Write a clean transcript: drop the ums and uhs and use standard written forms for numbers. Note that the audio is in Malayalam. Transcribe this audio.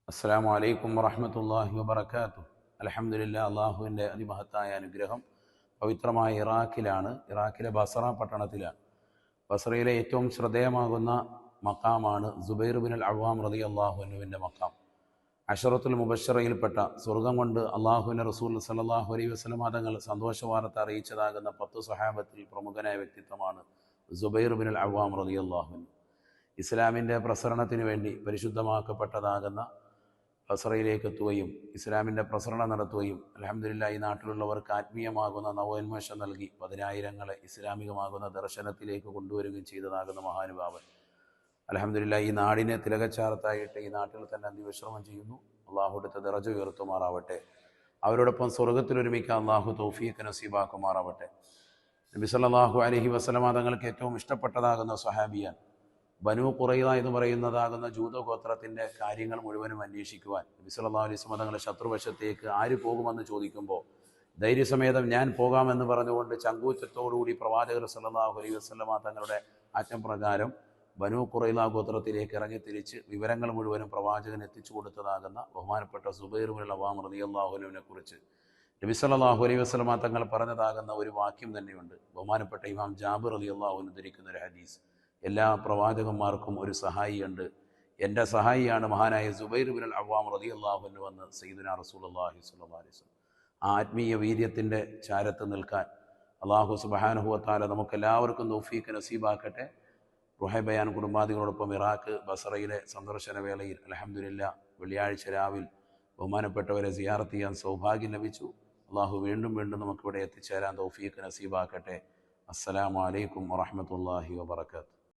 അസ്സലാമു അലൈക്കും വറഹ്മത്തുള്ളാഹി വബറകാതുഹു. അൽഹംദുലില്ലാ, അള്ളാഹുവിൻ്റെ അതിമഹത്തായ അനുഗ്രഹം പവിത്രമായ ഇറാഖിലെ ബസറ പട്ടണത്തിലാണ്. ബസറയിലെ ഏറ്റവും ശ്രദ്ധേയമാകുന്ന മക്കാമാണ് സുബൈർ ബിൻ അൽ അവ്വാം റളിയല്ലാഹു അൻഹുവിൻ്റെ മക്കാം. അശറത്തുൽ മുബശ്ശറയിൽപ്പെട്ട സ്വർഗം കൊണ്ട് അള്ളാഹുവിൻ്റെ റസൂൽ സല്ലല്ലാഹു അലൈഹി വസല്ലമ തങ്ങൾ സന്തോഷവാർത്ത അറിയിച്ചതാകുന്ന 10 സ്വഹാബത്തിൽ പ്രമുഖനായ വ്യക്തിത്വമാണ് സുബൈർ ബിൻ അൽ അവ്വാം റളിയല്ലാഹു അൻഹു. ഇസ്ലാമിൻ്റെ പ്രസരണത്തിന് വേണ്ടി പരിശുദ്ധമാക്കപ്പെട്ടതാകുന്ന ബസറയിലേക്ക് എത്തുകയും ഇസ്ലാമിൻ്റെ പ്രസരണം നടത്തുകയും അൽഹംദുലില്ലാ ഈ നാട്ടിലുള്ളവർക്ക് ആത്മീയമാകുന്ന നവോന്മേഷം നൽകി 10,000-ങ്ങളെ ഇസ്ലാമികമാകുന്ന ദർശനത്തിലേക്ക് കൊണ്ടുവരികയും ചെയ്തതാകുന്ന മഹാനുഭാവൻ. അൽഹംദുലില്ലാ ഈ നാടിനെ തിലകച്ചാർത്തായിട്ട് ഈ നാട്ടിൽ തന്നെ അന്തിവിശ്രമം ചെയ്യുന്നു. അള്ളാഹു അടുത്ത ദറജ ഉയർത്തുമാറാവട്ടെ. അവരോടൊപ്പം സ്വർഗത്തിലൊരുമിക്കാൻ അള്ളാഹു തൗഫീഖ് നസീബാക്കുമാറാവട്ടെ. നബി സല്ലല്ലാഹു അലൈഹി വസല്ലമ തങ്ങൾക്ക് ഏറ്റവും ഇഷ്ടപ്പെട്ടതാകുന്ന സ്വഹാബിയാൻ ബനൂ ഖുറൈള എന്ന് പറയുന്നതാകുന്ന ജൂതഗോത്രത്തിൻ്റെ കാര്യങ്ങൾ മുഴുവനും അന്വേഷിക്കുവാൻ നബി സല്ലല്ലാഹു അലൈഹി വസല്ലം തങ്ങളുടെ ശത്രുവശത്തേക്ക് ആര് പോകുമെന്ന് ചോദിക്കുമ്പോൾ ധൈര്യസമേതം ഞാൻ പോകാമെന്ന് പറഞ്ഞുകൊണ്ട് ചങ്കൂറ്റത്തോടുകൂടി പ്രവാചകർ സല്ലല്ലാഹു അലൈഹി വസല്ലമ തങ്ങളുടെ ആജ്ഞപ്രകാരം ബനൂ ഖുറൈള ഗോത്രത്തിലേക്ക് ഇറങ്ങിത്തിരിച്ച് വിവരങ്ങൾ മുഴുവനും പ്രവാചകൻ എത്തിച്ചു കൊടുത്തതാകുന്ന ബഹുമാനപ്പെട്ട സുബൈർ ബിൻ അൽ അവ്വാം റളിയല്ലാഹു അൻഹുവിനെ കുറിച്ച് നബി സല്ലല്ലാഹു അലൈഹി വസല്ലമ തങ്ങൾ പറഞ്ഞതാകുന്ന ഒരു വാക്യം തന്നെയുണ്ട്. ബഹുമാനപ്പെട്ട ഇമാം ജാബിർ റളിയല്ലാഹു അൻഹു ഉദ്ധരിക്കുന്ന ഒരു ഹദീസ്: എല്ലാ പ്രവാചകന്മാർക്കും ഒരു സഹായിയുണ്ട്, എൻ്റെ സഹായിയാണ് മഹാനായ സുബൈർ ബിൻ അൽ അവ്വാം റളിയല്ലാഹു അൻഹു എന്ന് സയ്യിദുനാ റസൂലുള്ളാഹി സ്വല്ലല്ലാഹു അലൈഹി വസല്ലം. ആ ആത്മീയ വീര്യത്തിൻ്റെ ചാരത്ത് നിൽക്കാൻ അല്ലാഹു സുബ്ഹാനഹു വ തആല നമുക്കെല്ലാവർക്കും തൗഫീഖ് നസീബാക്കട്ടെ. റുഹൈ ബയാൻ കുടുംബാദികളോടൊപ്പം ഇറാഖ് ബസറയിലെ സന്ദർശന വേളയിൽ അൽഹംദുലില്ലാ വെള്ളിയാഴ്ച രാവിൽ ബഹുമാനപ്പെട്ടവരെ സിയാറത്ത് ചെയ്യാൻ സൗഭാഗ്യം ലഭിച്ചു. അള്ളാഹു വീണ്ടും വീണ്ടും നമുക്കിവിടെ എത്തിച്ചേരാൻ തൗഫീഖ് നസീബാക്കട്ടെ. അസ്സലാമു അലൈക്കും വറഹ്മത്തുള്ളാഹി വബറകാതുഹു.